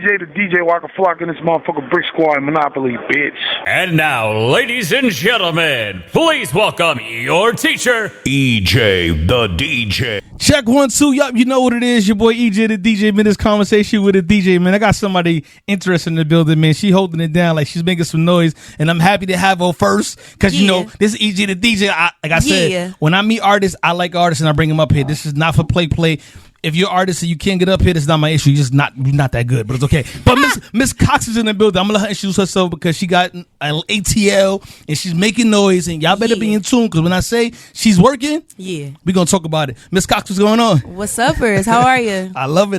EJAY the DJ Walker Flock in this motherfucker Brick Squad and Monopoly, bitch. And now, ladies and gentlemen, please welcome your teacher, EJAY the DJ. Check 1, 2. Yup, you know what it is. Your boy EJAY the DJ. Man, this conversation with the DJ, man. I got somebody interested in the building, man. She holding it down like she's making some noise, and I'm happy to have her first because you know this is EJAY the DJ. Like I said, when I meet artists, I like artists and I bring them up here. This is not for play. If you're an artist and you can't get up here, it's not my issue. You're not that good, but it's okay. But Miss COXX is in the building. I'm gonna let her introduce herself because she got an ATL and she's making noise. And y'all better be in tune because when I say she's working, we gonna talk about it. Miss COXX, what's going on? What's uppers? How are you? I love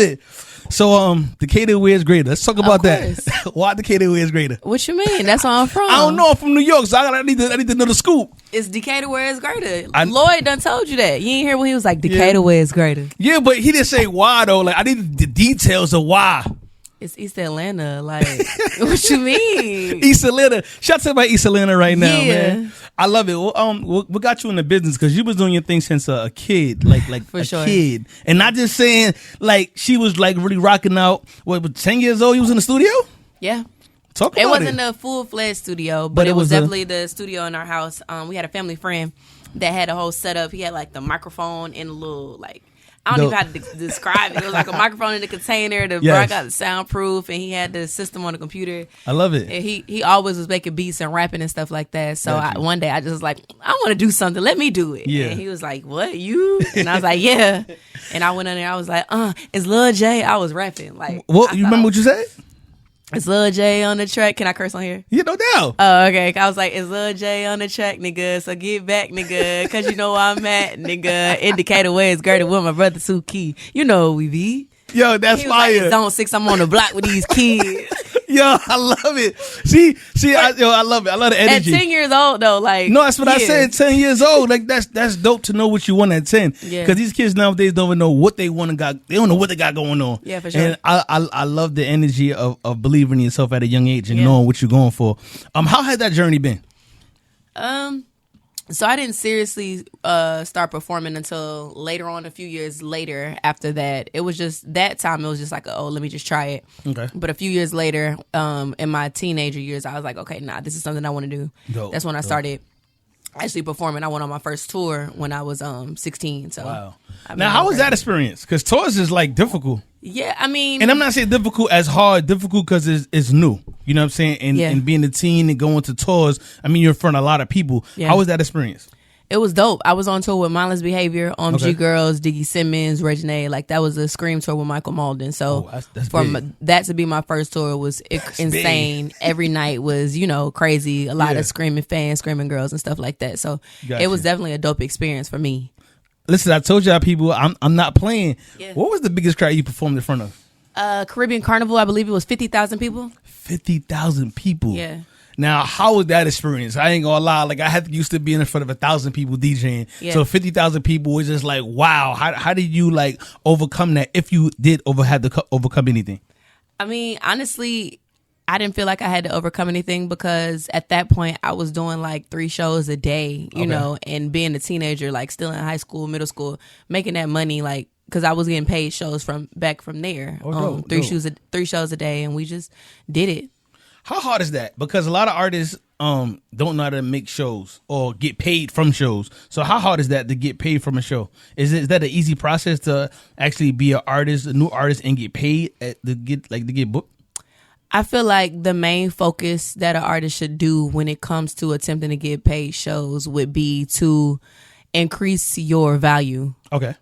it. So Decatur way is greater. Let's talk about that. Why Decatur way is greater? What you mean? That's where I'm from. I don't know. I'm from New York, so I need to know the scoop. It's Decatur where it's greater. Lloyd done told you that. You ain't hear when he was like Decatur where it's greater. Yeah, but he didn't say why though. Like I need the details of why. It's East Atlanta. Like what you mean? East Atlanta. Shout out to my East Atlanta right now, man. I love it. Well, what got you in the business? Because you was doing your thing since a kid, like For a sure. kid, and not just saying like she was like really rocking out. What, 10 years old? You was in the studio? Yeah. Talk about it. It wasn't a full-fledged studio, but it was definitely the studio in our house. We had a family friend that had a whole setup. He had like the microphone in a little like. I don't even know how to describe it. It was like a microphone in the container. The bro got the soundproof, and he had the system on the computer. I love it. And he always was making beats and rapping and stuff like that. So one day I just was like, I want to do something. Let me do it. Yeah. And he was like, what, you? And I was like, yeah. And I went in there. I was like, it's Lil J. I was rapping. Like, what? You remember what you said? It's Lil J on the track. Can I curse on here? Yeah, no doubt. Oh, okay. I was like, it's Lil J on the track, nigga. So get back, nigga. Because you know where I'm at, nigga. Indicator where it's girded with my brother Sue Key. You know who we be. Yo, that's he was fire. Like, it's Zone 6. I'm on the block with these kids. Yo, I love it. See, I love it. I love the energy. At 10 years old, though, like. No, that's what I said. 10 years old. Like, that's dope to know what you want at 10. Yeah. Because these kids nowadays don't even know what they want and got. They don't know what they got going on. Yeah, for sure. And I love the energy of believing in yourself at a young age and knowing what you're going for. How has that journey been? So I didn't seriously start performing until later on, a few years later after that. It was just that time, it was just like, let me just try it. Okay. But a few years later, in my teenager years, I was like, okay, this is something I want to do. That's when I started actually performing. I went on my first tour when I was 16. So wow. Now, how was that experience? Because tours is like difficult. Yeah, I mean, and I'm not saying difficult as hard, difficult because it's new. You know what I'm saying? And being a teen and going to tours, I mean, you're in front of a lot of people. Yeah. How was that experience? It was dope. I was on tour with Mindless Behavior, G Girls, Diggy Simmons, Reginae. Like, that was a Scream tour with Michael Malden. So that's that to be my first tour was insane. Every night was, crazy. A lot of screaming fans, screaming girls and stuff like that. So it was definitely a dope experience for me. Listen, I told y'all people, I'm not playing. Yeah. What was the biggest crowd you performed in front of? Caribbean Carnival, I believe it was 50,000 people. 50,000 people. Yeah. Now, how was that experience? I ain't gonna lie. Like, I had used to be in front of 1,000 people DJing. Yeah. So 50,000 people was just like, wow. How did you like overcome that? If you did had to overcome anything? I mean, honestly, I didn't feel like I had to overcome anything because at that point I was doing like 3 shows a day, you know, and being a teenager, like still in high school, middle school, making that money, like, because I was getting paid shows from there. Three shows a day, and we just did it. How hard is that? Because a lot of artists don't know how to make shows or get paid from shows. So how hard is that to get paid from a show? Is that an easy process to actually be an artist, a new artist, and get paid to get booked? I feel like the main focus that an artist should do when it comes to attempting to get paid shows would be to increase your value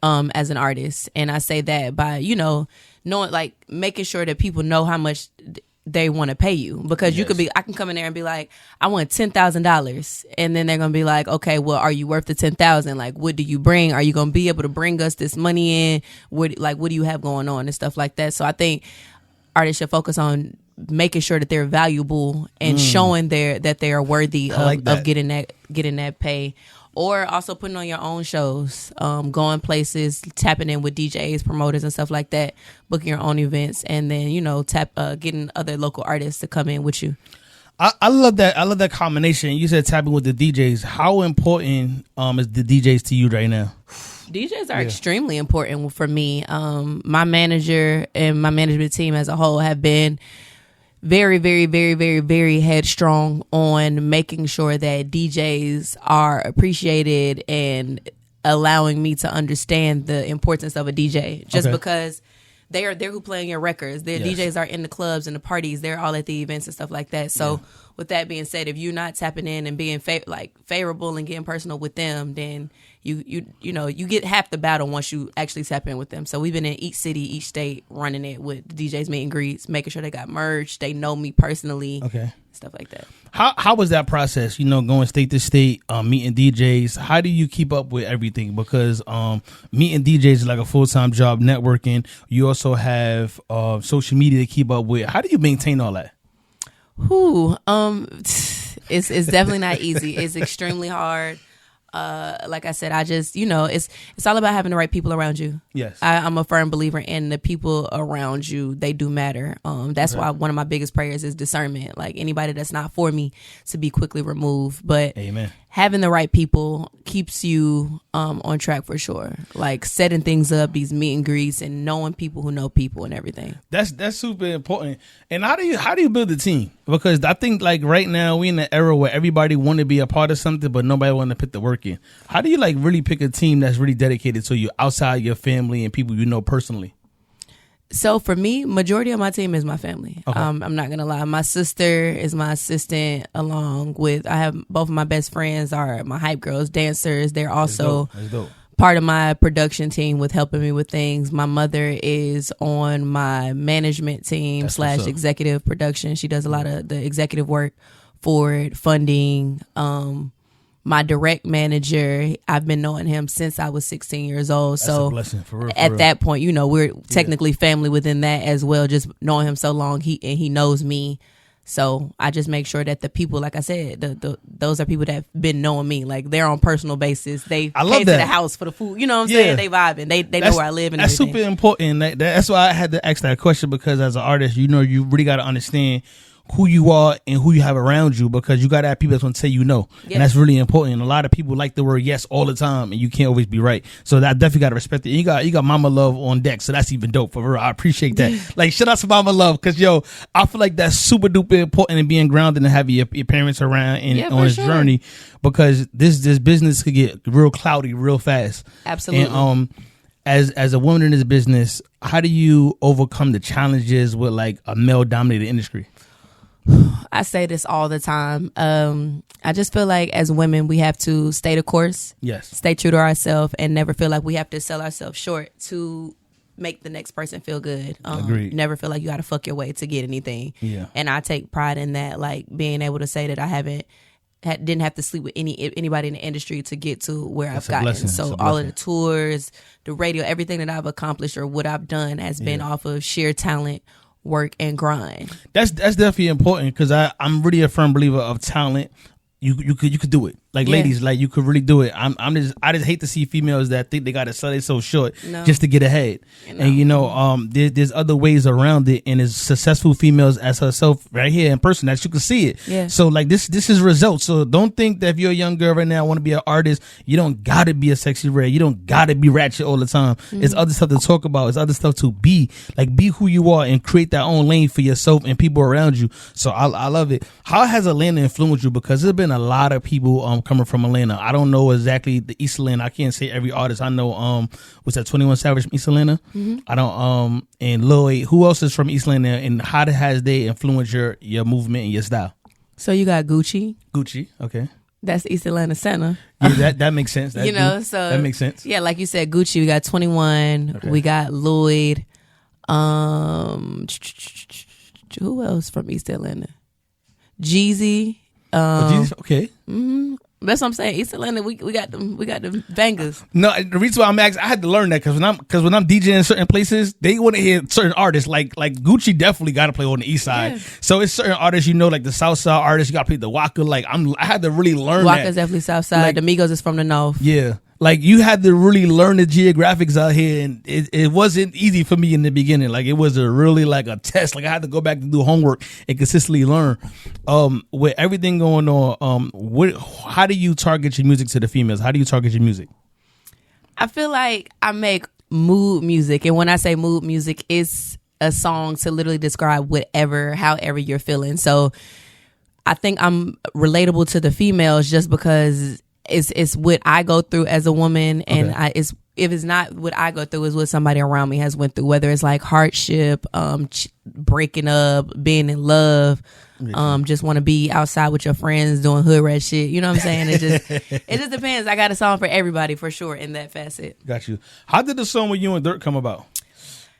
as an artist. And I say that by, knowing, like, making sure that people know how much they want to pay you. Because I can come in there and be like, I want $10,000. And then they're going to be like, okay, well, are you worth the $10,000? Like, what do you bring? Are you going to be able to bring us this money in? What do you have going on and stuff like that? So I think artists should focus on making sure that they're valuable and showing that they are worthy of getting that pay, or also putting on your own shows, going places, tapping in with DJs, promoters and stuff like that, booking your own events, and then getting other local artists to come in with you. I love that. I love that combination. You said tapping with the DJs. How important is the DJs to you right now? DJs are extremely important for me. My manager and my management team as a whole have been very, very, very, very, very headstrong on making sure that DJs are appreciated and allowing me to understand the importance of a DJ. Just because they're who playing your records. Their DJs are in the clubs and the parties. They're all at the events and stuff like that. So with that being said, if you're not tapping in and being favorable and getting personal with them, then you get half the battle once you actually tap in with them. So we've been in each city, each state, running it with DJs meet and greets, making sure they got merch, they know me personally, stuff like that. How was that process? Going state to state, meeting DJs. How do you keep up with everything? Because meeting DJs is like a full-time job. Networking. You also have social media to keep up with. How do you maintain all that? It's definitely not easy. It's extremely hard. Like I said, I just, it's all about having the right people around you. Yes. I'm a firm believer in the people around you. They do matter. That's why one of my biggest prayers is discernment. Like anybody that's not for me to be quickly removed. But amen. Having the right people keeps you on track for sure. Like setting things up, these meet and greets, and knowing people who know people and everything. That's super important. And how do you build a team? Because I think like right now we in an era where everybody want to be a part of something, but nobody want to put the work in. How do you like really pick a team that's really dedicated to you outside your family and people you know personally? So for me, majority of my team is my family. Okay. I'm not gonna lie. My sister is my assistant, along with I have both of my best friends are my hype girls, dancers. They're also That's dope. Part of my production team with helping me with things. My mother is on my management team / executive production. She does a lot of the executive work for it, funding. My direct manager, I've been knowing him since I was 16 years old. That's so a blessing, for real, at that point, we're technically family within that as well. Just knowing him so long, he knows me. So I just make sure that the people, like I said, those are people that have been knowing me. Like they're on personal basis. They pay to the house for the food. You know what I'm saying? They vibing. They know where I live and that's everything. Super important. That's why I had to ask that question, because as an artist, you really got to understand who you are and who you have around you, because you got to have people that's going to tell and that's really important. And a lot of people like the word yes all the time, and you can't always be right. So that definitely got to respect it. And you got Mama Love on deck, so that's even dope, for real. I appreciate that. Like shout out to Mama Love, because I feel like that's super duper important, and being grounded and having your parents around and on this journey, because this business could get real cloudy real fast. Absolutely. And as a woman in this business, how do you overcome the challenges with like a male dominated industry? I say this all the time. I just feel like as women, we have to stay the course. Yes. Stay true to ourselves and never feel like we have to sell ourselves short to make the next person feel good. Agreed. Never feel like you got to fuck your way to get anything. Yeah. And I take pride in that, like being able to say that I didn't have to sleep with anybody in the industry to get to where I've gotten. So all of the tours, the radio, everything that I've accomplished or what I've done has been off of sheer talent, work, and grind. That's definitely important, because I'm really a firm believer of talent. You could do it. Like ladies, like you could really do it. I just hate to see females that think they gotta sell themselves short just to get ahead. And there's other ways around it, and there's successful females as herself right here in person that you can see it. Yeah. So like this is results. So don't think that if you're a young girl right now want to be an artist, you don't gotta be a sexy red. You don't gotta be ratchet all the time. Mm-hmm. It's other stuff to talk about. It's other stuff to be. Like be who you are and create that own lane for yourself and people around you. So I love it. How has Atlanta influenced you? Because there's been a lot of people coming from Atlanta. I don't know exactly the East Atlanta. I can't say every artist. I know was that 21 Savage from East Atlanta? Mm-hmm. I don't and Lloyd. Who else is from East Atlanta, and how has they influenced your movement and your style? So you got Gucci, okay. That's East Atlanta Center. Yeah, that makes sense. So that makes sense. Yeah, like you said, Gucci. We got 21. Okay. We got Lloyd. Who else from East Atlanta? Jeezy. Okay. Mm-hmm. That's what I'm saying. East Atlanta, we got them bangers. No, the reason why I'm asking, I had to learn that because when I'm DJing in certain places, they want to hear certain artists. Like Gucci definitely got to play on the East Side. Yeah. So it's certain artists, like the South Side artists, you got to play the Waka. Like I had to really learn Waka's that. definitely South Side. The Migos is from the North. Yeah. Like, you had to really learn the geographics out here, and it wasn't easy for me in the beginning. Like, it was really like a test. Like, I had to go back to do homework and consistently learn. With everything going on, how do you target your music to the females? How do you target your music? I feel like I make mood music, and when I say mood music, it's a song to literally describe however you're feeling. So I think I'm relatable to the females just because it's what I go through as a woman, and if it's not what I go through, is what somebody around me has went through, whether it's like hardship, breaking up, being in love, just want to be outside with your friends doing hood rat shit. You know what I'm saying? It just depends. I got a song for everybody for sure in that facet. Got you. How did the song with you and Dirk come about?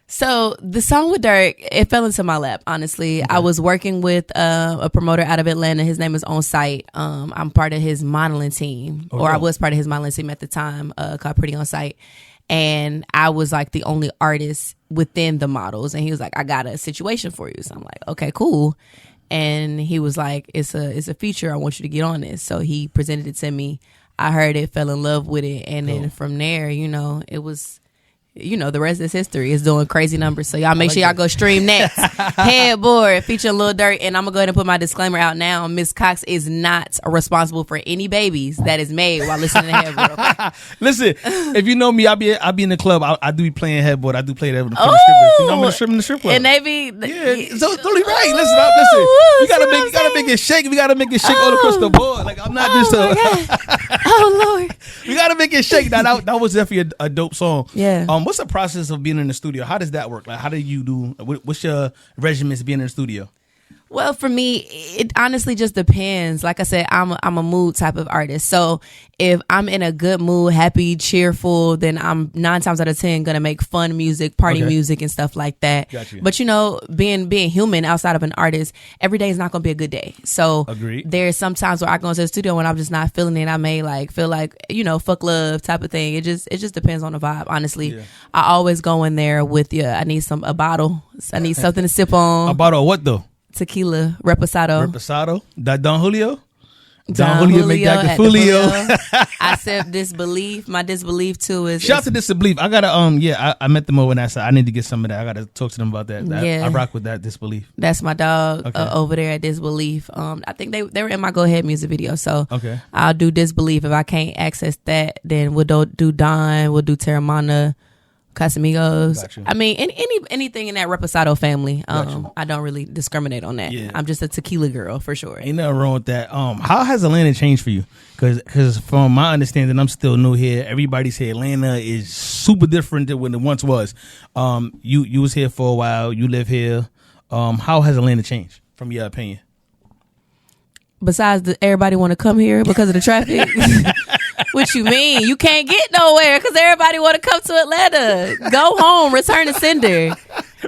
So the song with Dirk, it fell into my lap, honestly. I was working with a promoter out of Atlanta. His name is On Site. I'm part of his modeling team, or I was part of his modeling team at the time, called Pretty On Site. And I was like the only artist within the models. And he was like, I got a situation for you. So I'm like, okay, cool. And he was like, it's a feature. I want you to get on this. So he presented it to me. I heard it, fell in love with it. And then from there, it was... the rest is history. It's doing crazy numbers. So y'all make sure y'all go stream next. Headboard featuring Lil Durk. And I'm going to go ahead and put my disclaimer out now. MZ COXX is not responsible for any babies that is made while listening to Headboard. Okay? Listen, if you know me, I'll be in the club. I do be playing Headboard. I do play that with the strippers. I'm in the strip club. And they be... Yeah, so totally right. Listen. You gotta make it shake. We gotta make it shake all across the board. Like, I'm not just Oh, Lord. We gotta make it shake. That was definitely a dope song. Yeah. What's the process of being in the studio? How does that work? Like, how do you do? What's your regimens being in the studio? Well, for me, it honestly just depends. Like I said, I'm a mood type of artist. So if I'm in a good mood, happy, cheerful, then I'm 9 times out of 10 gonna make fun music, party music, and stuff like that. Gotcha. But being human outside of an artist, every day is not gonna be a good day. So Agreed. There's some times where I go into the studio when I'm just not feeling it. I may feel like fuck love type of thing. It just depends on the vibe. Honestly, yeah. I always go in there with I need a bottle. I need something to sip on. A bottle of what though? Tequila, reposado. Reposado? That Don Julio? Don Julio make that Julio. I said disbelief. My disbelief too is... Shout out to disbelief. I gotta, I met them over and I said, I need to get some of that. I gotta talk to them about that. I rock with that disbelief. That's my dog over there at Disbelief. I think they were in my Go Ahead music video. So I'll do Disbelief. If I can't access that, then we'll do Don, we'll do Terramana, Casamigos. I mean, anything in that Reposado family. I don't really discriminate on that. Yeah. I'm just a tequila girl for sure. Ain't nothing wrong with that. How has Atlanta changed for you? Because from my understanding, I'm still new here. Everybody say Atlanta is super different than when it once was. You was here for a while. You live here. How has Atlanta changed from your opinion? Besides, everybody want to come here because of the traffic. What you mean? You can't get nowhere because everybody want to come to Atlanta. Go home, return to sender.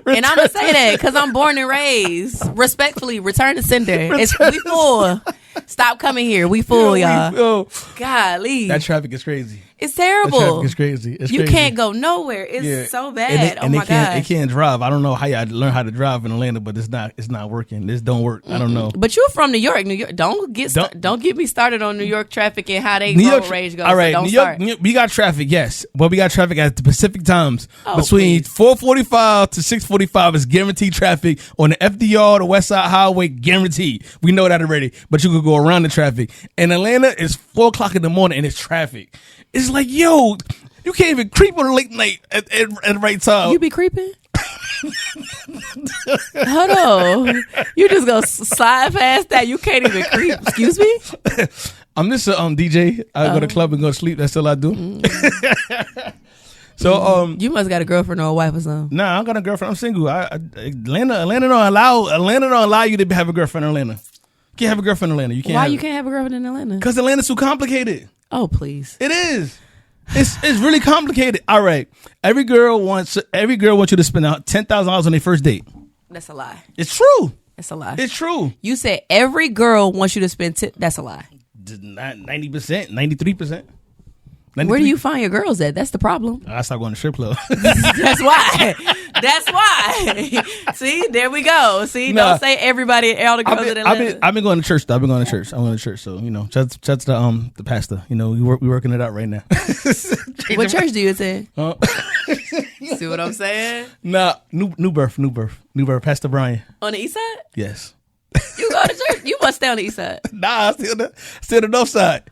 And I'm going to say that because I'm born and raised. Respectfully, return to sender. We full. Stop coming here. We full, y'all. Golly. That traffic is crazy. It's terrible. That traffic is crazy. You can't go nowhere. It's so bad. Oh my God. They can't drive. I don't know how y'all learn how to drive in Atlanta, but it's not working. This don't work. I don't know. But you're from New York. Don't get me started on New York traffic and how they road rage goes. All right, so New York, we got traffic, yes, but we got traffic at the Pacific times between 4:45 to 6:45 is guaranteed traffic on the FDR, the West Side Highway, guaranteed. We know that already. But you could go around the traffic. In Atlanta, it's 4:00 in the morning and it's traffic. It's like, yo, you can't even creep on a late night at the right time. You be creeping? Hold on. You just go slide past that. You can't even creep. Excuse me? I'm just a DJ. I go to the club and go to sleep. That's all I do. So you must got a girlfriend or a wife or something. Nah, I got a girlfriend. I'm single. Atlanta don't allow you to have a girlfriend in Atlanta. You can't have a girlfriend in Atlanta. You can't. Why you can't have a girlfriend in Atlanta? Because Atlanta's too complicated. Oh, please. It is. It's really complicated. All right. Every girl wants you to spend $10,000 on their first date. That's a lie. It's true. It's a lie. It's true. You said every girl wants you to spend that's a lie. 90%, 93%. Where do you find your girls at? That's the problem. I stopped going to strip club. That's why. That's why. See, there we go. See, don't say everybody, all the girls in Atlanta. I've been going to church though. I'm going to church. So shout to the pastor. We working it out right now. What church do you attend? See what I'm saying? Nah, new birth. Pastor Brian on the east side. Yes. You go to church. You must stay on the east side. Nah, still the north side.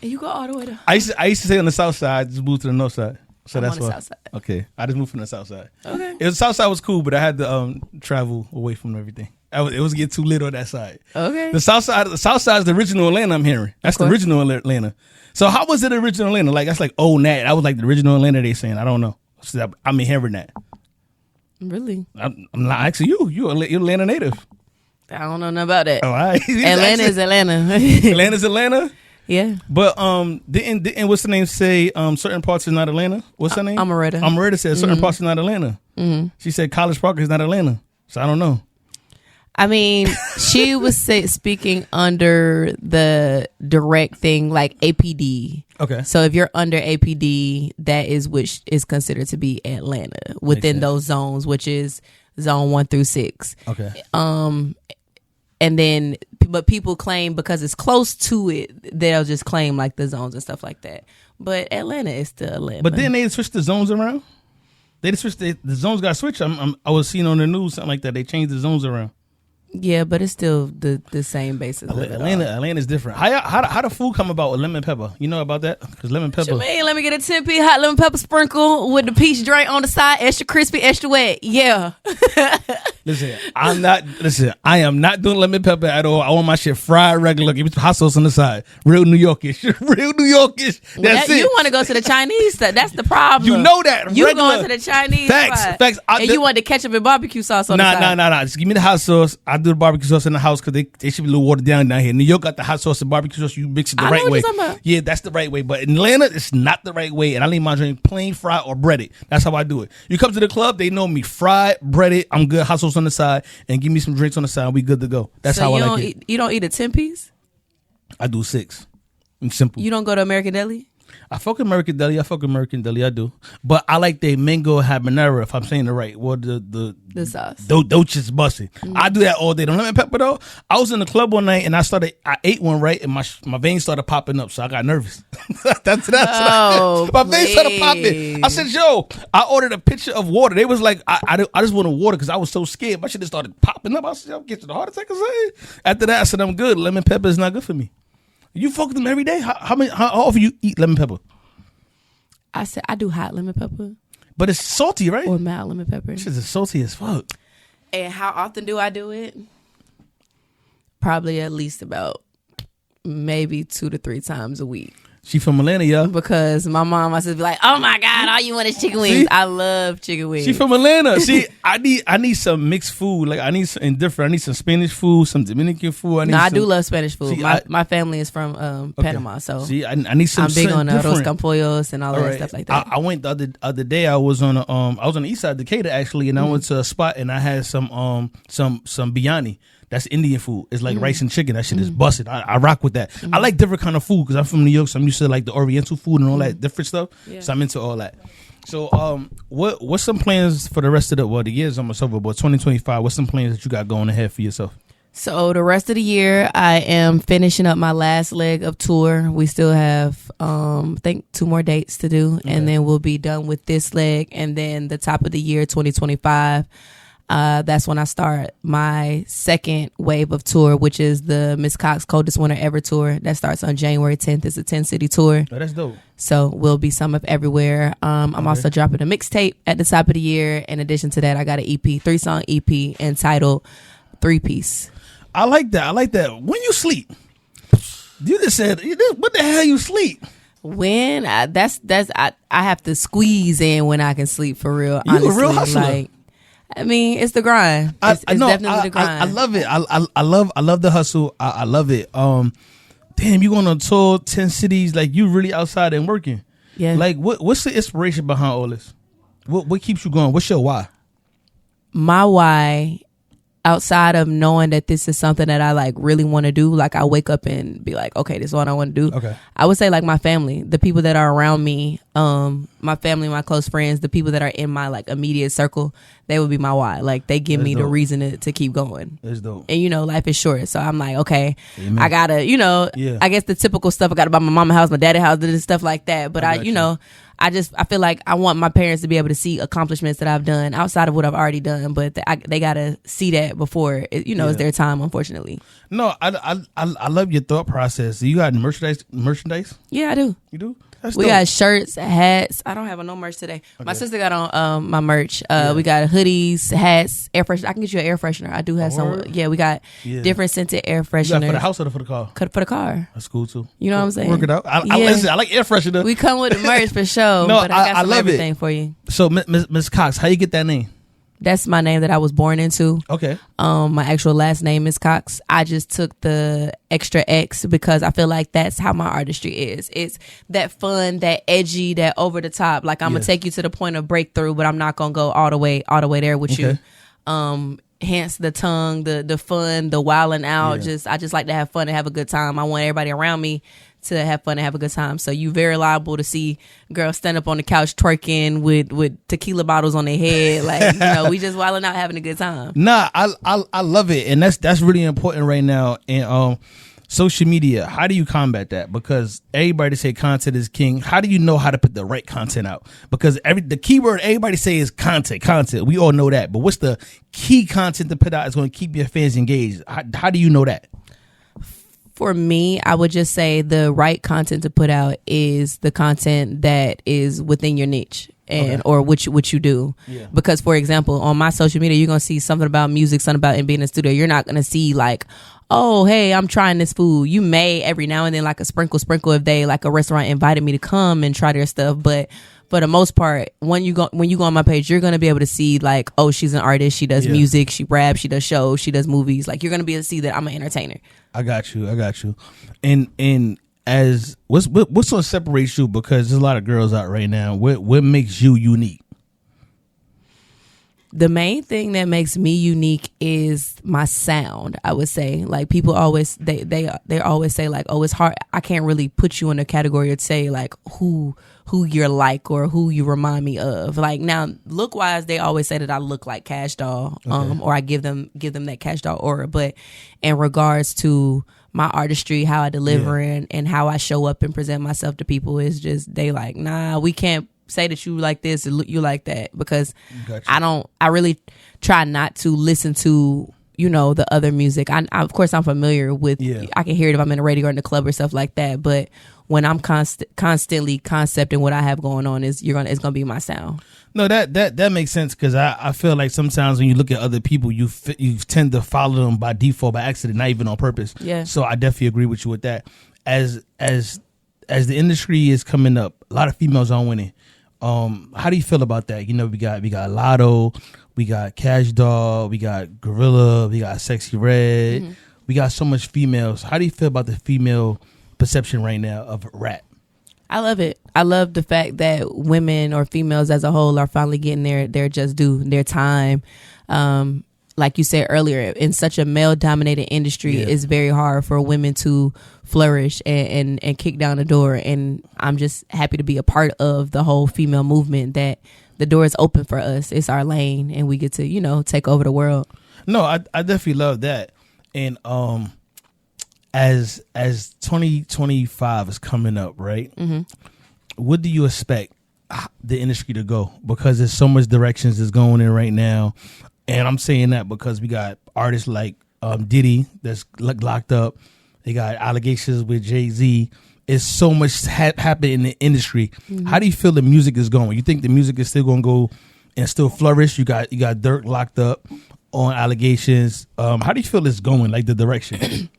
And you go all the way to. I used to stay on the south side. Just moved to the north side. So that's on the why. south side. Okay, I just moved from the south side. Okay. The south side was cool, but I had to travel away from everything. It was getting too lit on that side. Okay. The south side is the original Atlanta. I'm hearing that's the original Atlanta. So how was it original Atlanta? Like that's like old Nat. That was like the original Atlanta. They saying I don't know. So I'm hearing that. Really? I'm not asking you. You're Atlanta native. I don't know nothing about that. All right. Atlanta is Atlanta. Atlanta's Atlanta. Yeah. But didn't what's the name say certain parts is not Atlanta? What's her name? Amaretta. Amaretta said certain parts is not Atlanta. Mm-hmm. She said College Park is not Atlanta. So I don't know. I mean, she was speaking under the direct thing like APD. Okay. So if you're under APD, that is which is considered to be Atlanta within those zones, which is zone 1 through 6. Okay. And then, but people claim because it's close to it, they'll just claim like the zones and stuff like that. But Atlanta is still Atlanta. But then they switched the zones around. They just switched the zones got switched. I was seeing on the news something like that. They changed the zones around. Yeah, but it's still the same basis. Atlanta's different. How the food come about with lemon pepper? You know about that? Because lemon pepper. What you mean? Let me get a 10p hot lemon pepper sprinkle with the peach drink on the side, extra crispy, extra wet. Yeah. I am not doing lemon pepper at all. I want my shit fried regular. Give me some hot sauce on the side. Real New Yorkish. That's it. You want to go to the Chinese stuff. That's the problem. You know that. You going to the Chinese Facts. And you want the ketchup and barbecue sauce on the side. Nah. Just give me the hot sauce. I do the barbecue sauce in the house because they should be a little watered down here. New York got the hot sauce and barbecue sauce. You mix it the right way. Yeah, that's the right way. But in Atlanta, it's not the right way. And I leave my drink plain, fried, or breaded. That's how I do it. You come to the club, they know me fried, breaded. I'm good. Hot sauce on the side, and give me some drinks on the side. We good to go. That's how I like it. You don't eat a 10-piece? I do 6. It's simple. You don't go to American Deli? I fuck American Deli. I do. But I like the mango habanero, if I'm saying it right. Well, the sauce. Doches busted. Mm-hmm. I do that all day. The lemon pepper, though, I was in the club one night, and I ate one, right, and my veins started popping up, so I got nervous. that's my veins started popping. I said, yo, I ordered a pitcher of water. They was like, I just wanted water because I was so scared. My shit just started popping up. I said, I'll get to the heart attack or something. After that, I said, I'm good. Lemon pepper is not good for me. You fuck with them every day? How often you eat lemon pepper? I said I do hot lemon pepper. But it's salty, right? Or mild lemon pepper. This is salty as fuck. And how often do I do it? Probably at least about maybe 2 to 3 times a week. She from Atlanta, y'all. Because my mom, I said, be like, oh my God, all you want is chicken wings. See? I love chicken wings. She from Atlanta. See, I need some mixed food. Like I need some indifferent. I need some Spanish food, some Dominican food. I do love Spanish food. See, my family is from Panama, so see, I need some. I'm big on arroz con pollos and all that stuff like that. I went the other day. I was on the east side of Decatur actually, and I went to a spot and I had some biryani. That's Indian food. It's like rice and chicken. That shit is busted. I rock with that. I like different kind of food because I'm from New York, so I'm used to like the Oriental food and all that different stuff. Yeah. So I'm into all that. So what's some plans for the rest of the year's almost over, but 2025? What's some plans that you got going ahead for yourself? So the rest of the year, I am finishing up my last leg of tour. We still have, I think 2 more dates to do, and then we'll be done with this leg. And then the top of the year, 2025. That's when I start my second wave of tour, which is the MZ COXX Coldest Winter Ever tour. That starts on January 10th. It's a 10-city tour. Oh, that's dope. So we'll be some of everywhere. I'm also dropping a mixtape at the top of the year. In addition to that, I got an EP, 3-song EP entitled 3-Piece. I like that. When you sleep, you just said, what the hell you sleep? When I have to squeeze in when I can sleep for real. You honestly, a real hustler. Like, I mean, it's the grind. It's definitely the grind. I love it. I love the hustle. I love it. Damn, you going on tour 10 cities, like you really outside and working. Yeah. Like what's the inspiration behind all this? What keeps you going? What's your why? My why, outside of knowing that this is something that I like really want to do, like I wake up and be like, okay, this is what I want to do. Okay. I would say like my family, the people that are around me, my family, my close friends, the people that are in my like immediate circle, they would be my why. Like they give me the reason to keep going. That's dope. And you know, life is short. So I'm like, okay, Amen. I gotta, you know, I guess the typical stuff I gotta buy my mama house, my daddy house, and stuff like that. But I you know, I feel like I want my parents to be able to see accomplishments that I've done outside of what I've already done, but they gotta see that before it, you know, it's their time. Unfortunately, no, I love your thought process. You got merchandise? Yeah, I do. You do? We got shirts, hats. I don't have no merch today. Okay. My sister got on my merch. We got hoodies, hats, air freshener. I can get you an air freshener. I do have some. Yeah, we got different scented air fresheners. You got for the house or for the car? For the car. That's cool too. You know what I'm saying? Work it out. Listen, I like air freshener. We come with the merch for sure. No, but I got love everything for you. So, Miss Cox, how you get that name? That's my name that I was born into. Okay. My actual last name is Cox. I just took the extra X because I feel like that's how my artistry is. It's that fun, that edgy, that over the top. Like I'm gonna take you to the point of breakthrough, but I'm not gonna go all the way there with you. Hence the tongue, the fun, the wilding out. I just like to have fun and have a good time. I want everybody around me to have fun and have a good time. So you very liable to see girls stand up on the couch twerking with tequila bottles on their head. Like, you know, we just wilding out having a good time. Nah, I love it. And that's really important right now. And social media, how do you combat that? Because everybody say content is king. How do you know how to put the right content out? Because the keyword everybody say is content. We all know that. But what's the key content to put out that's going to keep your fans engaged? How do you know that? For me, I would just say the right content to put out is the content that is within your niche and or what you do. Yeah. Because, for example, on my social media, you're going to see something about music, something about being in the studio. You're not going to see like, oh, hey, I'm trying this food. You may every now and then like a sprinkle if they like a restaurant invited me to come and try their stuff. But for the most part, when you go on my page, you're going to be able to see like, oh, she's an artist. She does music. She raps. She does shows. She does movies. Like you're going to be able to see that I'm an entertainer. I got you. And as what's going to separate you? Because there's a lot of girls out right now. What makes you unique? The main thing that makes me unique is my sound. I would say, like people always they always say like, oh, it's hard. I can't really put you in a category to say like who you're like or who you remind me of. Like now, look wise, they always say that I look like Cash Doll, or I give them that Cash Doll aura. But in regards to my artistry, how I deliver and how I show up and present myself to people, is just they like, nah, we can't say that you like this and you like that, because I really try not to listen to, you know, the other music. I of course I'm familiar with, I can hear it if I'm in a radio or in the club or stuff like that, but when I'm constantly concepting what I have going on, it's gonna be my sound. No, that makes sense, because I feel like sometimes when you look at other people, you tend to follow them by default, by accident, not even on purpose. Yeah. So I definitely agree with you with that. As the industry is coming up, a lot of females are winning. How do you feel about that? You know, we got Lotto, we got Cash Doll, we got Gorilla, we got Sexy Red, we got so much females. How do you feel about the female perception right now of rap? I love it. I love the fact that women or females as a whole are finally getting their just due, their time. Like you said earlier, in such a male-dominated industry, it's very hard for women to flourish and kick down the door. And I'm just happy to be a part of the whole female movement, that the door is open for us. It's our lane, and we get to, you know, take over the world. No, I definitely love that. And as 2025 is coming up, right? What do you expect the industry to go? Because there's so much directions that's going in right now. And I'm saying that because we got artists like Diddy that's locked up. They got allegations with Jay-Z. It's so much happening in the industry. How do you feel the music is going? You think the music is still going to go and still flourish? You got Dirk locked up on allegations. How do you feel it's going, like the direction?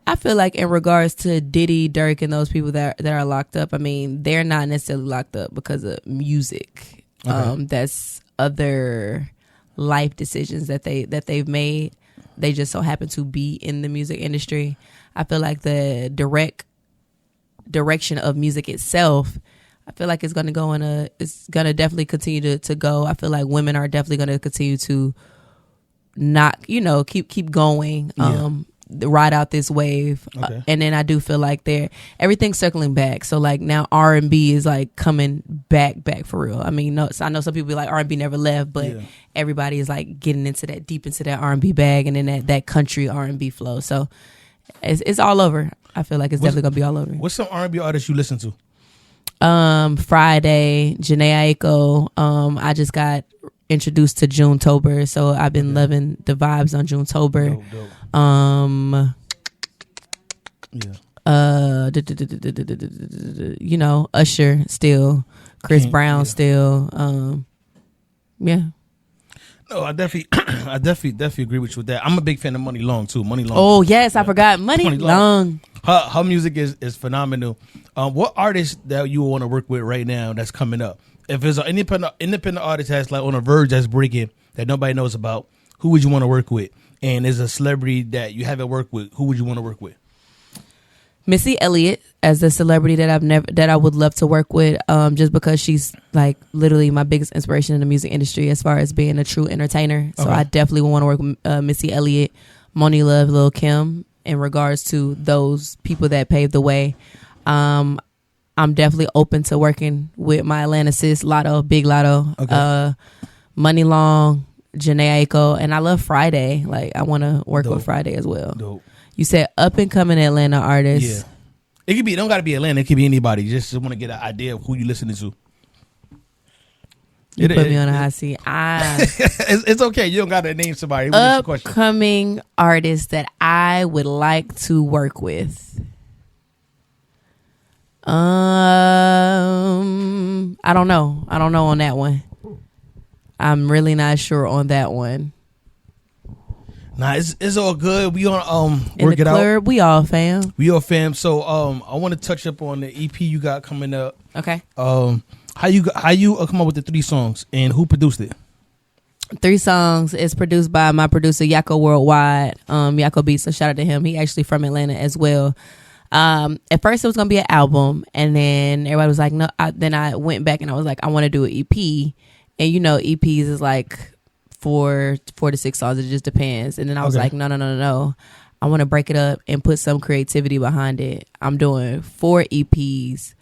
I feel like in regards to Diddy, Dirk, and those people that are locked up, I mean, they're not necessarily locked up because of music. That's other life decisions that they've made. They just so happen to be in the music industry. I feel like the direction of music itself, I feel like it's gonna definitely continue to go. I feel like women are definitely gonna continue to not, keep going. Ride out this wave. And then I do feel like everything's circling back. So like now R&B is like coming back for real. I mean, I know some people be like R&B never left, but everybody is like getting into that, deep into that R&B bag, and then that country R&B flow. So it's all over. I feel like it's definitely gonna be all over. What's some R&B artists you listen to? Friday, Janae Aiko. I just got introduced to Junetober, so I've been loving the vibes on Junetober. Dope. Usher still, Chris Brown still. No, I definitely agree with you with that. I'm a big fan of Money Long too. Money Long. Oh yes, I forgot Money Long. Her music is phenomenal. What artist that you want to work with right now that's coming up? If there's an independent artist that's like on the verge that's breaking that nobody knows about, who would you want to work with? And there's a celebrity that you haven't worked with, who would you want to work with? Missy Elliott as a celebrity that I would love to work with, just because she's like literally my biggest inspiration in the music industry as far as being a true entertainer. So I definitely want to work with Missy Elliott, Moni Love, Lil' Kim in regards to those people that paved the way. I'm definitely open to working with my Atlanta sis, Lotto, Big Lotto, Money Long, Janae Aiko, and I love Friday. Like I want to work with Friday as well. Dope. You said up and coming Atlanta artists. Yeah, it could be. It don't got to be Atlanta. It could be anybody. Just want to get an idea of who you listening to. You put me on a hot seat. It's okay. You don't got to name somebody. Upcoming artists that I would like to work with. I don't know. I don't know on that one. I'm really not sure on that one. Nah, it's all good. We on in work the it club, out. We all fam. We all fam. So I want to touch up on the EP you got coming up. Okay. How you come up with the 3 songs and who produced it? 3 songs is produced by my producer Yako Worldwide, Yako Beats. So shout out to him. He actually from Atlanta as well. At first it was gonna be an album, and then everybody was like, no. Then I went back and I was like, I want to do an EP, and EPs is like 4 to 6 songs. It just depends. And then I was like, no. I want to break it up and put some creativity behind it. I'm doing 4 EPs,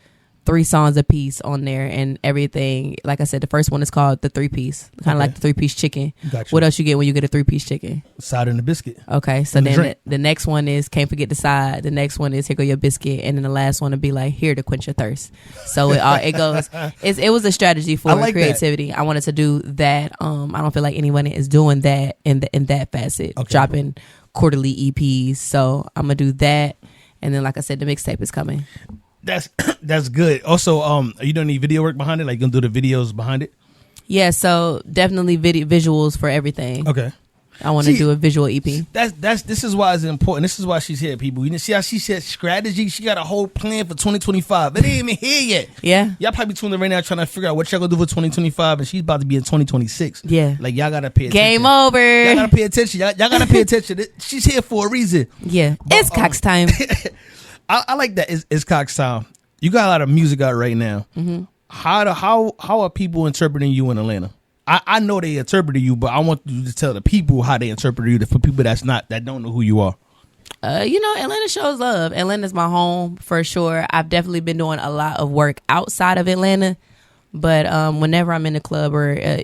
3 songs a piece on there and everything. Like I said, the first one is called the 3-piece, kind of like the 3-piece chicken. Gotcha. What else you get when you get a 3-piece chicken? Side and a biscuit. Okay, so then the next one is Can't Forget the Side. The next one is Here Go Your Biscuit, and then the last one will be like Here to Quench Your Thirst. So it goes. It was a strategy for creativity. That. I wanted to do that. I don't feel like anyone is doing that in that facet, dropping quarterly EPs. So I'm gonna do that, and then like I said, the mixtape is coming. That's good. Also, are you doing any video work behind it? Like, you gonna do the videos behind it? Yeah, so definitely visuals for everything. Okay. I want to do a visual EP. This is why it's important. This is why she's here, people. You see how she said strategy? She got a whole plan for 2025. It ain't even here yet. Yeah. Y'all probably tuning in right now trying to figure out what y'all gonna do for 2025, and she's about to be in 2026. Yeah. Like, y'all gotta pay attention. Game over. Y'all gotta pay attention. Y'all gotta pay attention. She's here for a reason. Yeah. But, it's COXX time. I like that. It's COXX time. You got a lot of music out right now. Mm-hmm. How are people interpreting you in Atlanta? I know they interpreted you, but I want you to tell the people how they interpret you for people that don't know who you are. Atlanta shows love. Atlanta's my home for sure. I've definitely been doing a lot of work outside of Atlanta, but whenever I'm in the club or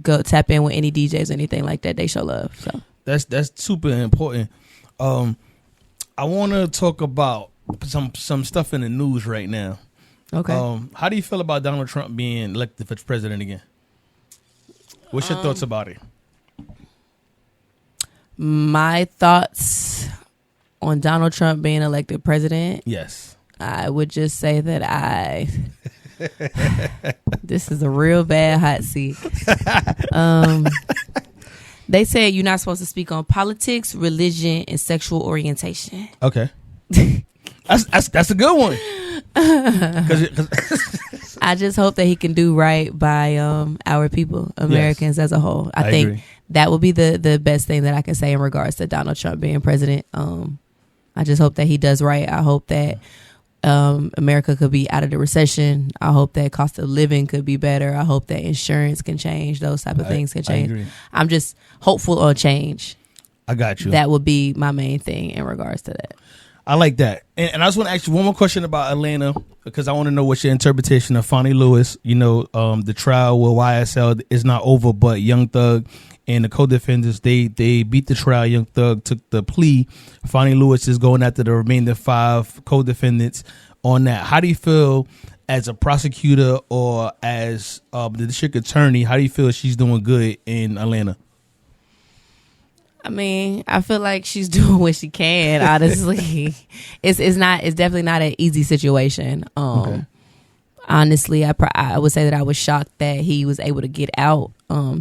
go tap in with any DJs or anything like that, they show love. So that's super important. I want to talk about some stuff in the news right now. Okay. How do you feel about Donald Trump being elected for president again? What's your thoughts about it? My thoughts on Donald Trump being elected president? Yes. I would just say that this is a real bad hot seat. They said you're not supposed to speak on politics, religion, and sexual orientation. Okay. That's a good one. I just hope that he can do right by our people, Americans as a whole. I think agree. That would be the best thing that I can say in regards to Donald Trump being president. I just hope that he does right. I hope that America could be out of the recession. I hope that cost of living could be better. I hope that insurance can change. Those type of things can change. I'm just hopeful on change. I got you. That would be my main thing in regards to that. I like that. And I just want to ask you one more question about Atlanta, because I want to know what's your interpretation of Fonnie Lewis. You know, the trial with YSL is not over, but Young Thug and the co-defendants, they beat the trial. Young Thug took the plea. Fonnie Lewis is going after the remaining 5 co-defendants on that. How do you feel as a prosecutor or as the district attorney? How do you feel she's doing good in Atlanta? I mean, I feel like she's doing what she can. Honestly, it's definitely not an easy situation. Honestly, I would say that I was shocked that he was able to get out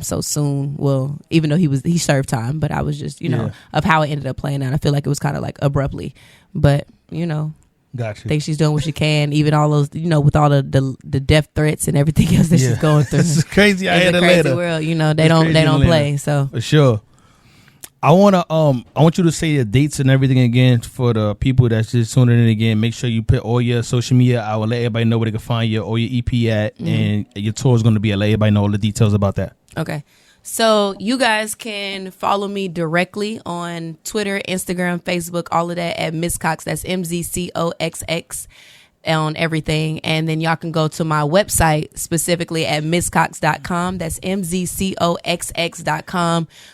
so soon. Well, even though he served time, but I was just of how it ended up playing out. I feel like it was kind of like abruptly, but Gotcha. I think she's doing what she can. Even all those, with all the death threats and everything else that she's going through. This is crazy. It's a crazy world. They don't play. So for sure. I want you to say your dates and everything again for the people that's just tuning in again. Make sure you put all your social media. I will let everybody know where they can find you, all your EP at, and your tour is going to be. I'll let everybody know all the details about that. Okay. So you guys can follow me directly on Twitter, Instagram, Facebook, all of that at MZ COXX. That's MZ COXX on everything. And then y'all can go to my website specifically at MZCOXX.com. That's MZCOXX.com.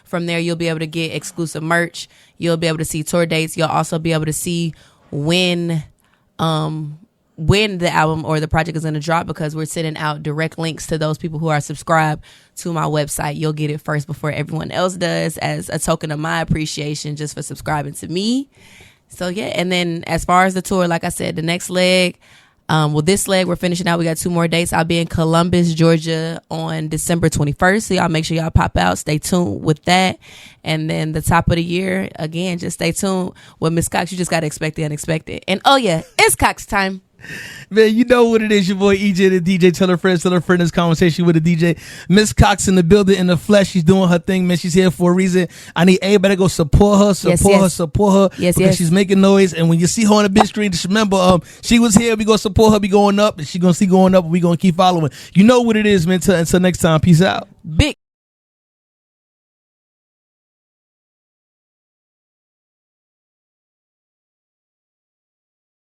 From there, you'll be able to get exclusive merch. You'll be able to see tour dates. You'll also be able to see when the album or the project is going to drop, because we're sending out direct links to those people who are subscribed to my website. You'll get it first before everyone else does, as a token of my appreciation just for subscribing to me. So yeah, and then as far as the tour, like I said, the next leg, this leg we're finishing out. We got 2 more dates. I'll be in Columbus, Georgia on December 21st. So y'all make sure y'all pop out. Stay tuned with that. And then the top of the year, again, just stay tuned with Miss Cox. You just got to expect the unexpected. And oh yeah, it's Cox time. Man, you know what it is. Your boy EJ, the DJ. Tell her friend this conversation with the DJ. MZ COXX in the building, in the flesh. She's doing her thing, man. She's here for a reason. I need everybody to go support her. Because she's making noise. And when you see her on the big screen, just remember, she was here. We gonna support her. Be going up, and she gonna see going up. And we gonna keep following. You know what it is, man. Until next time, peace out. Big.